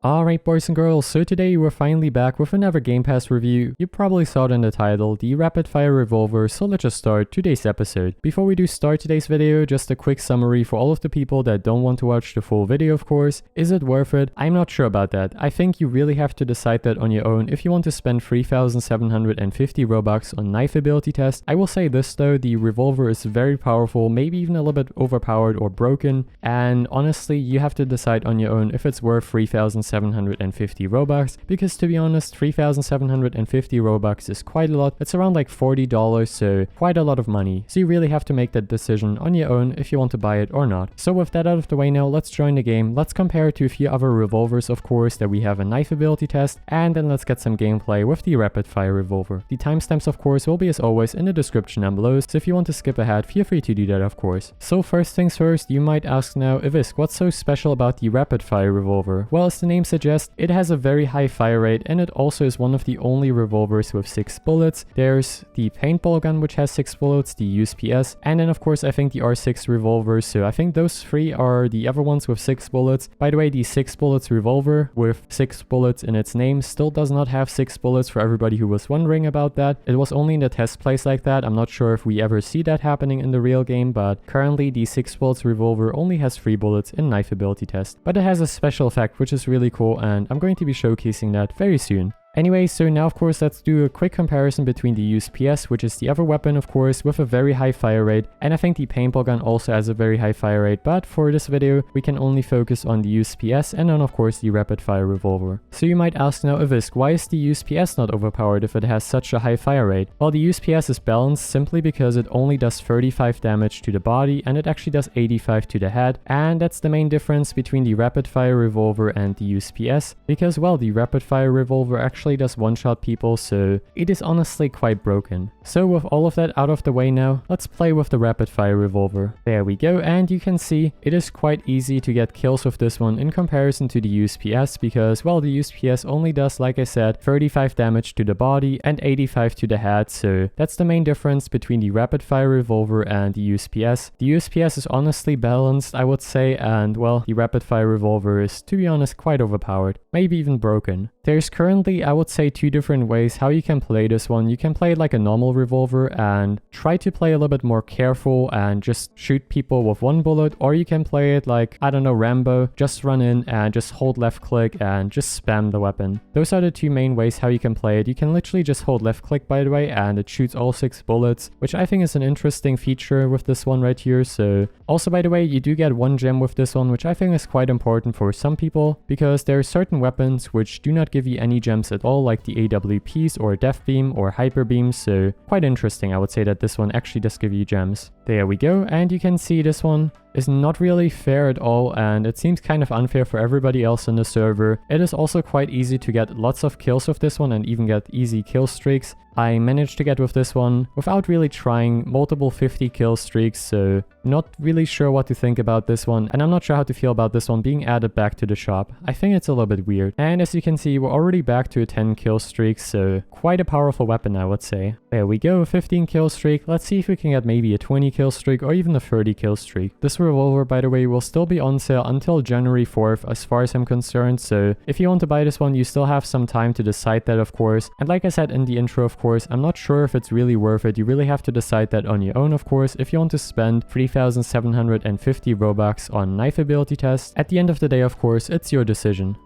Alright boys and girls, so today we're finally back with another Game Pass review. You probably saw it in the title, the Rapid Fire Revolver, so let's just start today's episode. Before we do start today's video, just a quick summary for all of the people that don't want to watch the full video of course. Is it worth it? I'm not sure about that. I think you really have to decide that on your own if you want to spend 3,750 Robux on knife ability test. I will say this though, the revolver is very powerful, maybe even a little bit overpowered or broken, and honestly you have to decide on your own if it's worth 3,750 Robux, because to be honest 3,750 Robux is quite a lot. It's around like $40, so quite a lot of money. So you really have to make that decision on your own if you want to buy it or not. So with that out of the way now, let's join the game. Let's compare it to a few other revolvers of course that we have a knife ability test, and then let's get some gameplay with the Rapid Fire Revolver. The timestamps of course will be as always in the description down below, so if you want to skip ahead feel free to do that of course. So first things first, you might ask now, Ivisk, what's so special about the Rapid Fire Revolver? Well, as the name suggests, it has a very high fire rate, and it also is one of the only revolvers with 6 bullets. There's the paintball gun which has 6 bullets, the USPS, and then of course I think the R6 revolver, so I think those 3 are the other ones with 6 bullets. By the way, the 6 bullets revolver with 6 bullets in its name still does not have 6 bullets, for everybody who was wondering about that. It was only in the test plays like that. I'm not sure if we ever see that happening in the real game, but currently the 6 bullets revolver only has 3 bullets in knife ability test. But it has a special effect which is really cool, and I'm going to be showcasing that very soon. Anyway, so now of course let's do a quick comparison between the USPS, which is the other weapon of course with a very high fire rate, and I think the paintball gun also has a very high fire rate, but for this video we can only focus on the USPS and then of course the Rapid Fire Revolver. So you might ask now, Ivisk, why is the USPS not overpowered if it has such a high fire rate? Well, the USPS is balanced simply because it only does 35 damage to the body and it actually does 85 to the head, and that's the main difference between the Rapid Fire Revolver and the USPS, because well, the Rapid Fire Revolver actually does one-shot people, so it is honestly quite broken. So with all of that out of the way now, let's play with the Rapid Fire Revolver. There we go, and you can see it is quite easy to get kills with this one in comparison to the USPS, because well, the USPS only does, like I said, 35 damage to the body and 85 to the head, so that's the main difference between the Rapid Fire Revolver and the USPS. The USPS is honestly balanced, I would say, and well, the Rapid Fire Revolver is, to be honest, quite overpowered, maybe even broken. There's currently, I would say, 2 different ways how you can play this one. You can play it like a normal revolver and try to play a little bit more careful and just shoot people with 1 bullet, or you can play it like, I don't know, Rambo, just run in and just hold left click and just spam the weapon. Those are the 2 main ways how you can play it. You can literally just hold left click, by the way, and it shoots all 6 bullets, which I think is an interesting feature with this one right here. So also, by the way, you do get 1 gem with this one, which I think is quite important for some people, because there are certain weapons which do not give you any gems at all, like the AWPs or Death Beam or Hyper Beam, so quite interesting. I would say that this one actually does give you gems. There we go, and you can see this one is not really fair at all, and it seems kind of unfair for everybody else in the server. It is also quite easy to get lots of kills with this one and even get easy kill streaks. I managed to get with this one without really trying multiple 50 kill streaks, so not really sure what to think about this one, and I'm not sure how to feel about this one being added back to the shop. I think it's a little bit weird. And as you can see, we're already back to a 10 kill streak, so quite a powerful weapon, I would say. There we go, a 15 kill streak. Let's see if we can get maybe a 20 kill streak or even a 30 kill streak. This revolver, by the way, will still be on sale until January 4th as far as I'm concerned, so if you want to buy this one you still have some time to decide that of course. And like I said in the intro of course, I'm not sure if it's really worth it. You really have to decide that on your own of course if you want to spend 3,750 Robux on knife ability test. At the end of the day of course, it's your decision.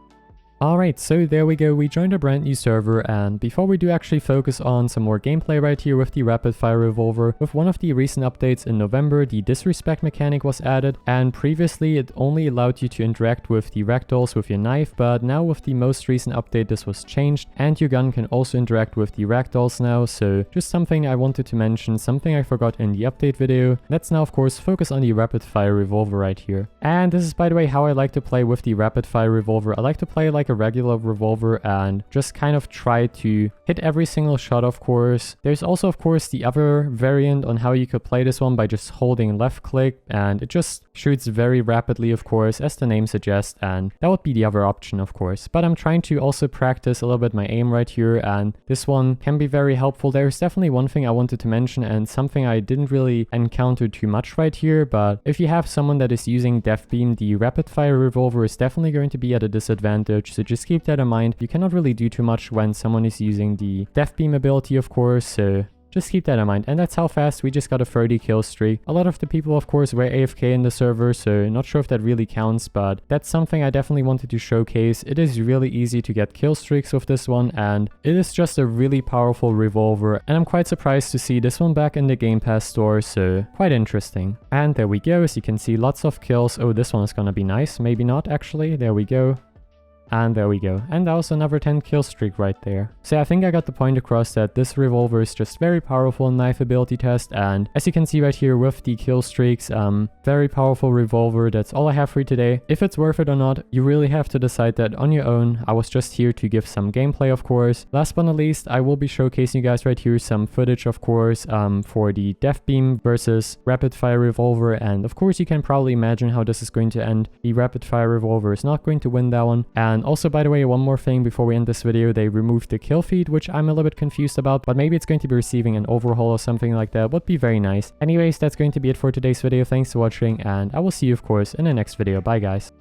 Alright, so there we go, we joined a brand new server, and before we do actually focus on some more gameplay right here with the Rapid Fire Revolver, with one of the recent updates in November, the disrespect mechanic was added, and previously it only allowed you to interact with the ragdolls with your knife, but now with the most recent update this was changed, and your gun can also interact with the ragdolls now, so just something I wanted to mention, something I forgot in the update video. Let's now of course focus on the Rapid Fire Revolver right here. And this is, by the way, how I like to play with the Rapid Fire Revolver. I like to play like a regular revolver and just kind of try to hit every single shot of course. There's also of course the other variant on how you could play this one by just holding left click, and it just shoots very rapidly of course as the name suggests, and that would be the other option of course. But I'm trying to also practice a little bit my aim right here, and this one can be very helpful. There's definitely one thing I wanted to mention and something I didn't really encounter too much right here, but if you have someone that is using Death Beam, the Rapid Fire Revolver is definitely going to be at a disadvantage, so so just keep that in mind. You cannot really do too much when someone is using the death beam ability, of course, so just keep that in mind. And that's how fast we just got a 30 kill streak. A lot of the people, of course, were AFK in the server, so not sure if that really counts, but that's something I definitely wanted to showcase. It is really easy to get kill streaks with this one, and it is just a really powerful revolver, and I'm quite surprised to see this one back in the Game Pass store, so quite interesting. And there we go, as you can see, lots of kills. Oh, this one is gonna be nice. Maybe not, actually. There we go. And there we go. And that was another 10 kill streak right there. So yeah, I think I got the point across that this revolver is just very powerful in knife ability test. And as you can see right here with the kill streaks, very powerful revolver. That's all I have for you today. If it's worth it or not, you really have to decide that on your own. I was just here to give some gameplay, of course. Last but not least, I will be showcasing you guys right here some footage, of course, for the death beam versus rapid fire revolver. And of course, you can probably imagine how this is going to end. The rapid fire revolver is not going to win that one. And also, by the way, one more thing before we end this video, they removed the kill feed, which I'm a little bit confused about, but maybe it's going to be receiving an overhaul or something like that. Would be very nice. Anyways, that's going to be it for today's video. Thanks for watching, and I will see you, of course, in the next video. Bye, guys.